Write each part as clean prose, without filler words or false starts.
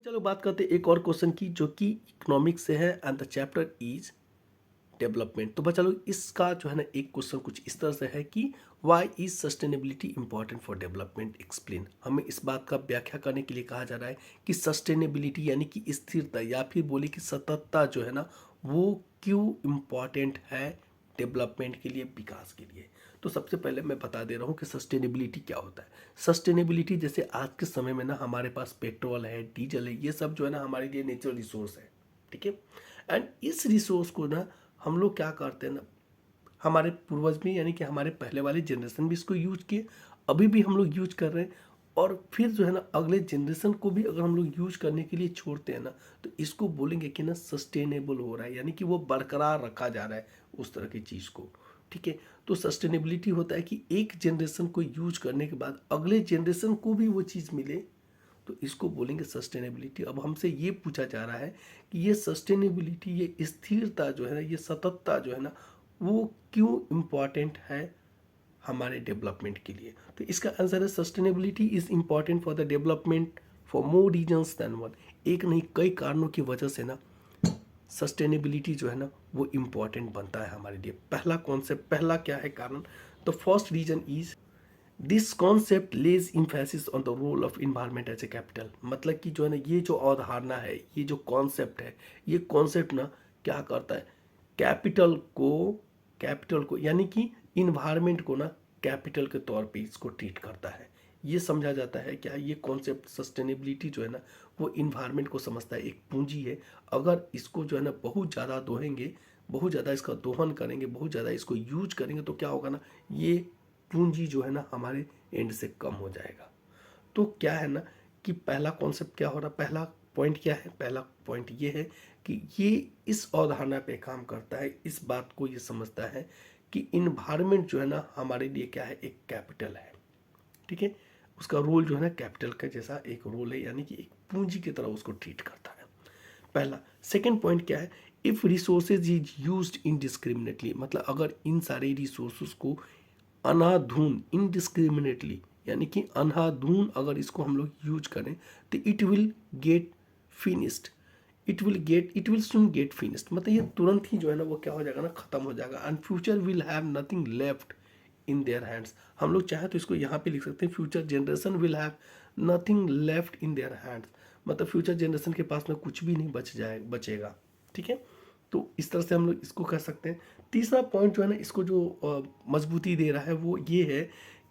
चलो बात करते हैं एक और क्वेश्चन की जो कि इकोनॉमिक्स से है and the chapter is development. तो बच्चा लोग इसका जो है ना एक क्वेश्चन कुछ इस तरह से है कि why is sustainability important for development explain. हमें इस बात का व्याख्या करने के लिए कहा जा रहा है कि सस्टेनेबिलिटी यानी कि स्थिरता या फिर बोले कि सततता जो है ना वो क्यों इम्पॉर्टेंट है डेवलपमेंट के लिए, विकास के लिए। तो सबसे पहले मैं बता दे रहा हूँ कि सस्टेनेबिलिटी क्या होता है। सस्टेनेबिलिटी जैसे आज के समय में ना हमारे पास पेट्रोल है, डीजल है, ये सब जो है ना हमारे लिए नेचुरल रिसोर्स है, ठीक है। एंड इस रिसोर्स को ना हम लोग क्या करते हैं ना, हमारे पूर्वज भी यानी कि हमारे पहले वाले जनरेशन भी इसको यूज किए, अभी भी हम लोग यूज कर रहे हैं, और फिर जो है ना अगले जनरेशन को भी अगर हम लोग यूज करने के लिए छोड़ते हैं ना तो इसको बोलेंगे कि ना सस्टेनेबल हो रहा है, यानी कि वो बरकरार रखा जा रहा है उस तरह की चीज़ को, ठीक है। तो सस्टेनेबिलिटी होता है कि एक जनरेशन को यूज करने के बाद अगले जनरेशन को भी वो चीज़ मिले, तो इसको बोलेंगे सस्टेनेबिलिटी। अब हमसे ये पूछा जा रहा है कि ये सस्टेनेबिलिटी, ये स्थिरता जो है ना, ये सततता जो है ना वो क्यों इम्पॉर्टेंट है हमारे डेवलपमेंट के लिए। तो इसका आंसर है sustainability is important for the development for more reasons than one. एक नहीं कई कारणों की वजह से ना सस्टेनेबिलिटी जो है ना वो इम्पॉर्टेंट बनता है हमारे लिए। पहला कॉन्सेप्ट, पहला क्या है कारण, the first reason is this concept lays emphasis on the role of environment as a capital. मतलब कि जो है ना ये जो अवधारणा है, ये जो कॉन्सेप्ट है, ये कॉन्सेप्ट ना क्या करता है, कैपिटल को यानी कि इन्वायरमेंट को ना कैपिटल के तौर पे इसको ट्रीट करता है। ये समझा जाता है क्या, ये कॉन्सेप्ट सस्टेनेबिलिटी जो है ना वो इन्वायरमेंट को समझता है, एक पूंजी है। अगर इसको जो है ना बहुत ज़्यादा दोहेंगे, बहुत ज़्यादा इसका दोहन करेंगे, बहुत ज़्यादा इसको यूज करेंगे तो क्या होगा ना, ये पूंजी जो है ना हमारे एंड से कम हो जाएगा। तो क्या है ना कि पहला कॉन्सेप्ट क्या हो रहा, पहला पॉइंट क्या है, पहला पॉइंट ये है कि ये इस अवधारणा पे काम करता है, इस बात को ये समझता है कि इन्वायरमेंट जो है ना हमारे लिए क्या है, एक कैपिटल है, ठीक है। उसका रोल जो है ना कैपिटल का जैसा एक रोल है, यानी कि एक पूंजी की तरह उसको ट्रीट करता है, पहला। सेकेंड पॉइंट क्या है, if resources is used indiscriminately, मतलब अगर इन सारे रिसोर्सेज को अनाधून, इनडिस्क्रिमिनेटली यानी कि अंधाधुन अगर इसको हम लोग यूज करें तो it will get finished, it will soon gate finished, मतलब ये तुरंत ही जो है ना वो क्या हो जाएगा ना, खत्म हो जाएगा। And future will have nothing left in their hands. हम लोग चाहे तो इसको यहाँ पे लिख सकते हैं, future generation will have nothing left in their hands, मतलब फ्यूचर जनरेशन के पास में कुछ भी नहीं बचेगा, ठीक है। तो इस तरह से हम लोग इसको कह सकते हैं। तीसरा पॉइंट जो है ना इसको जो मजबूती दे रहा है वो ये है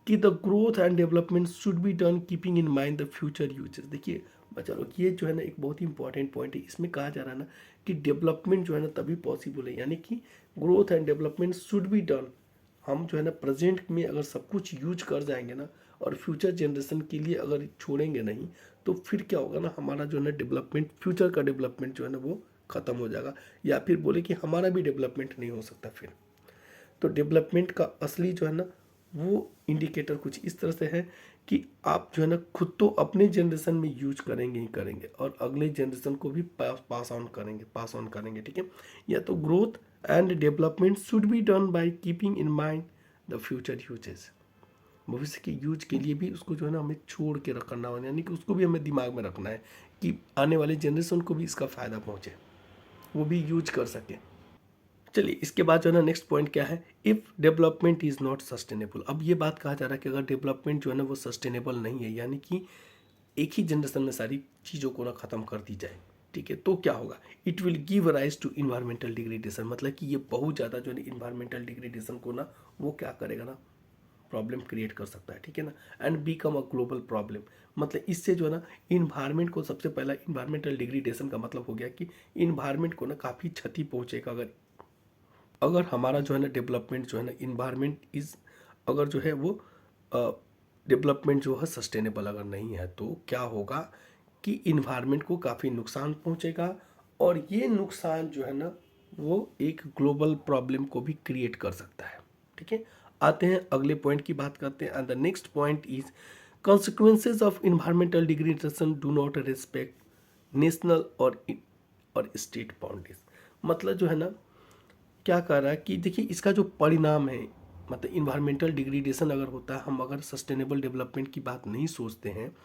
कि the growth and development should be done keeping in mind the future uses. देखिए बच्चा लोग ये जो है ना एक बहुत ही इंपॉर्टेंट पॉइंट है, इसमें कहा जा रहा है ना कि डेवलपमेंट जो है ना तभी पॉसिबल है, यानी कि growth and development should be done, हम जो है ना प्रेजेंट में अगर सब कुछ यूज कर जाएंगे ना और फ्यूचर जनरेशन के लिए अगर छोड़ेंगे नहीं तो फिर क्या होगा ना, हमारा जो है ना डेवलपमेंट, फ्यूचर का डेवलपमेंट जो है ना वो ख़त्म हो जाएगा, या फिर बोले कि हमारा भी डेवलपमेंट नहीं हो सकता फिर। तो डेवलपमेंट का असली जो है ना वो इंडिकेटर कुछ इस तरह से है कि आप जो है ना खुद तो अपने जनरेशन में यूज करेंगे ही करेंगे और अगले जनरेशन को भी पास ऑन करेंगे, ठीक है। या तो growth and development should be done by keeping in mind the future uses, भविष्य के यूज के लिए भी उसको जो है ना हमें छोड़ के रखना होगा, यानी कि उसको भी हमें दिमाग में रखना है कि आने वाले जनरेशन को भी इसका फ़ायदा पहुँचे, वो भी यूज कर सके। चलिए इसके बाद जो है ना नेक्स्ट पॉइंट क्या है, if development is not sustainable. अब ये बात कहा जा रहा है कि अगर डेवलपमेंट जो है ना वो सस्टेनेबल नहीं है, यानी कि एक ही जनरेशन में सारी चीज़ों को ना ख़त्म कर दी जाए, ठीक है, तो क्या होगा, it will give rise to environmental degradation, मतलब कि ये बहुत ज़्यादा जो है इन्वायरमेंटल डिग्रेडेशन को ना वो क्या करेगा ना, प्रॉब्लम क्रिएट कर सकता है, ठीक है ना। And become a global problem, मतलब इससे जो है ना इन्वायरमेंट को, सबसे पहला इन्वायरमेंटल डिग्रेडेशन का मतलब हो गया कि इन्वायरमेंट को ना काफ़ी क्षति पहुँचेगा अगर अगर हमारा जो है ना डेवलपमेंट जो है ना इन्वायरमेंट इज, अगर जो है वो डेवलपमेंट जो है सस्टेनेबल अगर नहीं है तो क्या होगा कि इन्वायरमेंट को काफ़ी नुकसान पहुंचेगा, और ये नुकसान जो है ना वो एक ग्लोबल प्रॉब्लम को भी क्रिएट कर सकता है, ठीक है। आते हैं अगले पॉइंट की बात करते हैं, and the next point is consequences of environmental degradation do not respect national और स्टेट बाउंड्रीज। मतलब जो है ना क्या कह रहा है कि देखिए इसका जो परिणाम है, मतलब इन्वायरमेंटल डिग्रेडेशन अगर होता है, हम अगर सस्टेनेबल डेवलपमेंट की बात नहीं सोचते हैं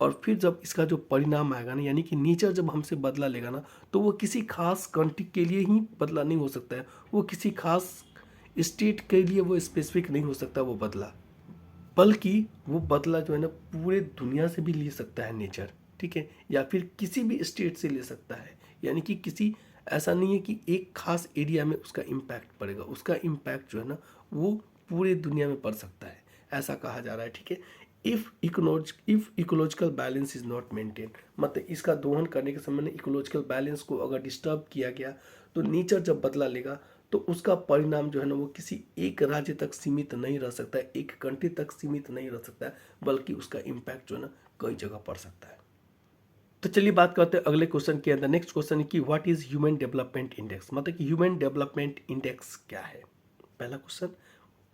और फिर जब इसका जो परिणाम आएगा ना, यानी कि नेचर जब हमसे बदला लेगा ना, तो वो किसी खास कंट्री के लिए ही बदला नहीं हो सकता है, वो किसी खास स्टेट के लिए वो स्पेसिफिक नहीं हो सकता वो बदला, बल्कि वो बदला जो है ना पूरे दुनिया से भी ले सकता है नेचर, ठीक है, या फिर किसी भी स्टेट से ले सकता है। यानी कि किसी, ऐसा नहीं है कि एक खास एरिया में उसका इम्पैक्ट पड़ेगा, उसका इम्पैक्ट जो है ना वो पूरे दुनिया में पड़ सकता है, ऐसा कहा जा रहा है, ठीक है। If ecological balance is not maintain, मतलब इसका दोहन करने के समय में इकोलॉजिकल बैलेंस को अगर डिस्टर्ब किया गया, तो नेचर जब बदला लेगा तो उसका परिणाम जो है ना वो किसी एक राज्य तक सीमित नहीं रह सकता है, एक कंट्री तक सीमित नहीं रह सकता है, बल्कि उसका इम्पैक्ट जो है ना कई जगह पड़ सकता है। तो चलिए बात करते हैं अगले क्वेश्चन के अंदर। नेक्स्ट क्वेश्चन है कि what is human development index, मतलब कि ह्यूमन डेवलपमेंट इंडेक्स क्या है। पहला क्वेश्चन,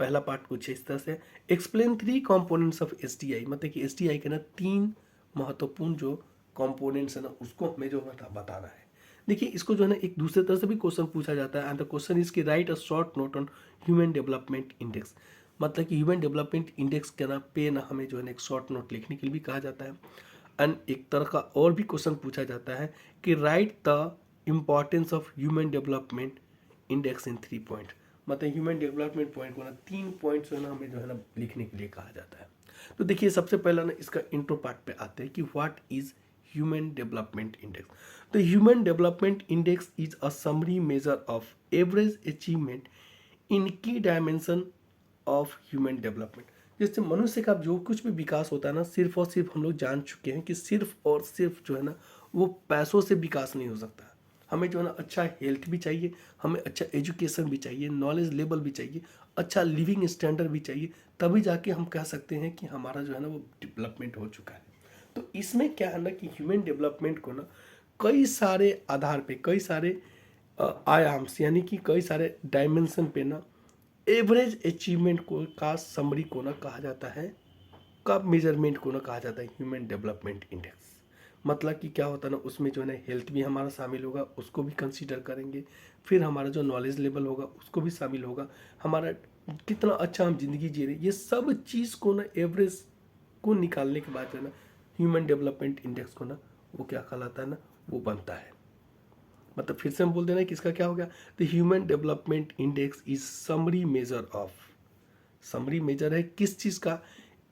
पहला पार्ट कुछ इस तरह से, एक्सप्लेन 3 कंपोनेंट्स ऑफ एसडीआई, मतलब कि एसडीआई के ना 3 महत्वपूर्ण जो कंपोनेंट्स है ना उसको हमें जो बताना है। देखिए इसको जो है ना एक दूसरे तरह से भी क्वेश्चन पूछा जाता है, एंड द क्वेश्चन इज कि right a short note on human development index, मतलब कि ह्यूमन डेवलपमेंट इंडेक्स के ना पे ना हमें जो है ना एक शॉर्ट नोट लिखने के लिए भी कहा जाता है। एंड एक तरह का और भी क्वेश्चन पूछा जाता है कि right the importance of human development index in 3 point, मतलब ह्यूमन डेवलपमेंट पॉइंट को ना 3 पॉइंट्स जो है ना हमें जो है ना लिखने के लिए कहा जाता है। तो देखिए सबसे पहला ना इसका इंट्रो पार्ट पे आते हैं कि what is human development index. तो human development index is a summary measure of average achievement in key dimension of human development. जैसे मनुष्य का जो कुछ भी विकास होता है ना, सिर्फ और सिर्फ हम लोग जान चुके हैं कि सिर्फ और सिर्फ जो है ना वो पैसों से विकास नहीं हो सकता। हमें जो है ना अच्छा हेल्थ भी चाहिए, हमें अच्छा एजुकेशन भी चाहिए, नॉलेज लेवल भी चाहिए, अच्छा लिविंग स्टैंडर्ड भी चाहिए, तभी जाके हम कह सकते हैं कि हमारा जो है ना वो डेवलपमेंट हो चुका है। तो इसमें क्या है ना कि ह्यूमन डेवलपमेंट को ना कई सारे आधार पे, कई सारे आयाम्स, यानी कि कई सारे डायमेंशन पे ना एवरेज अचीवमेंट को का समरी को ना कहा जाता है, का मेजरमेंट को ना कहा जाता है ह्यूमन डेवलपमेंट इंडेक्स। मतलब कि क्या होता है ना उसमें जो है ना हेल्थ भी हमारा शामिल होगा, उसको भी कंसीडर करेंगे, फिर हमारा जो नॉलेज लेवल होगा उसको भी शामिल होगा, हमारा कितना अच्छा हम जिंदगी जी रहे हैं, ये सब चीज़ को ना एवरेज को निकालने के बाद जो है ना ह्यूमन डेवलपमेंट इंडेक्स को ना वो क्या कहलाता है ना वो बनता है। मतलब फिर से हम बोल देना कि इसका क्या हो गया, the human development index is summary measure of, summary measure है किस चीज़ का,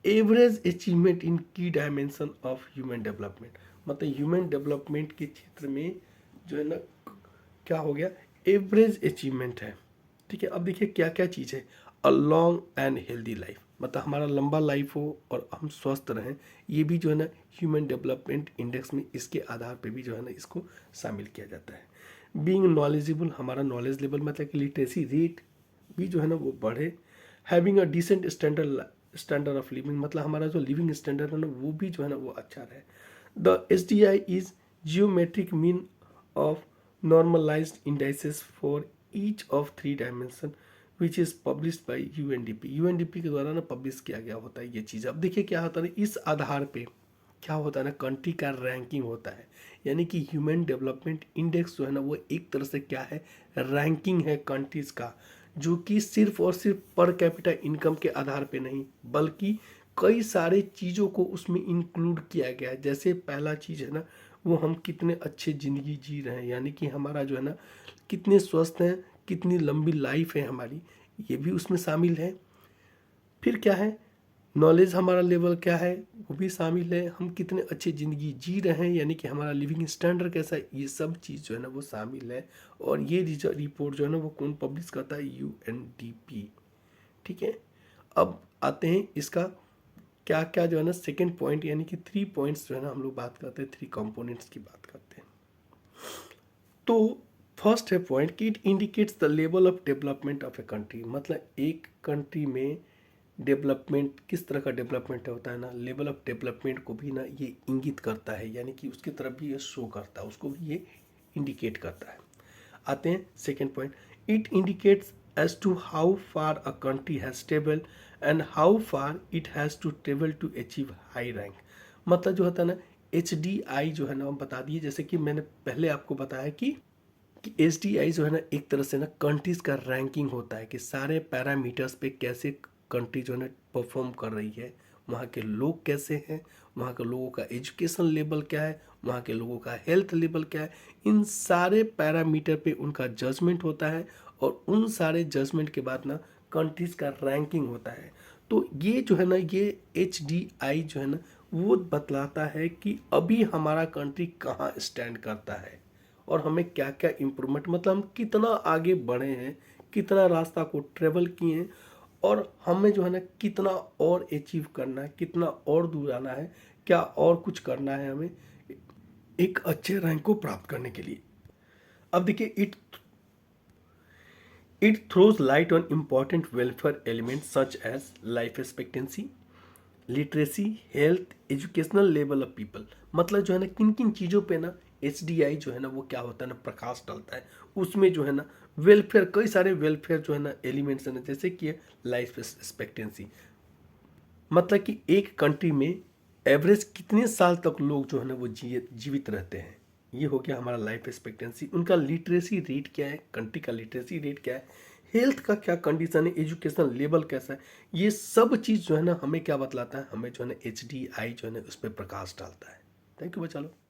average achievement in key dimension of human development. मतलब ह्यूमन डेवलपमेंट के क्षेत्र में जो है ना क्या हो गया, एवरेज अचीवमेंट है, ठीक है। अब देखिए क्या क्या चीज़ है, a long and healthy life, मतलब हमारा लंबा लाइफ हो और हम स्वस्थ रहें, ये भी जो है ना ह्यूमन डेवलपमेंट इंडेक्स में इसके आधार पे भी जो है ना इसको शामिल किया जाता है। बीइंग नॉलेजेबल, हमारा नॉलेज लेवल मतलब कि लिटरेसी रेट भी जो है ना वो बढ़े। Having a decent standard of living, मतलब हमारा जो लिविंग स्टैंडर्ड है ना वो भी जो है ना वो अच्छा रहे। The S D I is geometric mean of normalised indices for each of 3 dimension which is published by UNDP, UNDP के द्वारा ना पब्लिश किया गया होता है ये चीज़। अब देखिए क्या होता है ना इस आधार पे क्या होता है ना कंट्री का रैंकिंग होता है, यानी कि ह्यूमन डेवलपमेंट इंडेक्स जो है ना वो एक तरह से क्या है, रैंकिंग है कंट्रीज़ का, जो कि सिर्फ और सिर्फ पर कैपिटा इनकम के आधार पे नहीं, बल्कि कई सारे चीज़ों को उसमें इंक्लूड किया गया है। जैसे पहला चीज़ है ना वो हम कितने अच्छे ज़िंदगी जी रहे हैं, यानी कि हमारा जो है ना कितने स्वस्थ हैं, कितनी लंबी लाइफ है हमारी, ये भी उसमें शामिल है। फिर क्या है, नॉलेज हमारा लेवल क्या है वो भी शामिल है, हम कितने अच्छे ज़िंदगी जी रहे हैं, यानी कि हमारा लिविंग स्टैंडर्ड कैसा है, ये सब चीज़ जो है ना वो शामिल है। और ये रिपोर्ट जो है ना वो कौन पब्लिश करता है, यूएनडीपी, ठीक है। अब आते हैं इसका क्या क्या जो है ना सेकेंड पॉइंट, यानी कि 3 पॉइंट्स जो है ना हम लोग बात करते हैं, 3 कंपोनेंट्स की बात करते हैं। तो फर्स्ट है पॉइंट कि it indicates the level of development of a country, मतलब एक कंट्री में डेवलपमेंट किस तरह का डेवलपमेंट होता है ना, लेवल ऑफ डेवलपमेंट को भी ना ये इंगित करता है, यानी कि उसकी तरफ भी ये शो करता है, उसको भी ये इंडिकेट करता है। आते हैं second point, it indicates as to how far a country has travel and how far it has to travel to achieve high rank. मतलब जो होता है ना एच डी आई जो है ना हम बता दिए, जैसे कि मैंने पहले आपको बताया कि एच डी आई जो है ना एक तरह से ना कंट्रीज़ का रैंकिंग होता है कि सारे पैरामीटर्स पे कैसे कंट्री जो है ना परफॉर्म कर रही है, वहाँ के लोग कैसे हैं, वहाँ के लोगों का एजुकेशन लेवल क्या है, वहाँ के लोगों का हेल्थ लेवल क्या है। इन सारे पैरामीटर पे उनका जजमेंट होता है और उन सारे जजमेंट के बाद ना कंट्रीज़ का रैंकिंग होता है। तो ये जो है ना, ये HDI जो है ना, वो बतलाता है कि अभी हमारा कंट्री कहाँ स्टैंड करता है और हमें क्या क्या इम्प्रूवमेंट, मतलब हम कितना आगे बढ़े हैं, कितना रास्ता को ट्रेवल किए हैं और हमें जो है ना कितना और अचीव करना है, कितना और दूर आना है, क्या और कुछ करना है हमें एक अच्छे रैंक को प्राप्त करने के लिए। अब देखिए, it throws light on important welfare elements such as life expectancy, literacy, health, educational level of people. मतलब जो है ना किन किन चीज़ों पे ना HDI जो है ना वो क्या होता है ना प्रकाश डालता है। उसमें जो है ना वेलफेयर, कई सारे वेलफेयर जो है ना एलिमेंट्स है ना, जैसे कि लाइफ एक्सपेक्टेंसी, मतलब कि एक कंट्री में एवरेज कितने साल तक लोग जो है ना वो जीवित रहते हैं, ये हो गया हमारा लाइफ एक्सपेक्टेंसी। उनका लिटरेसी रेट क्या है, कंट्री का लिटरेसी रेट क्या है, हेल्थ का क्या कंडीशन है, एजुकेशन लेवल कैसा है, ये सब चीज़ जो है ना हमें क्या बतलाता है, हमें जो है ना HDI जो है ना उस पर प्रकाश डालता है। थैंक यू बच्चा लोग।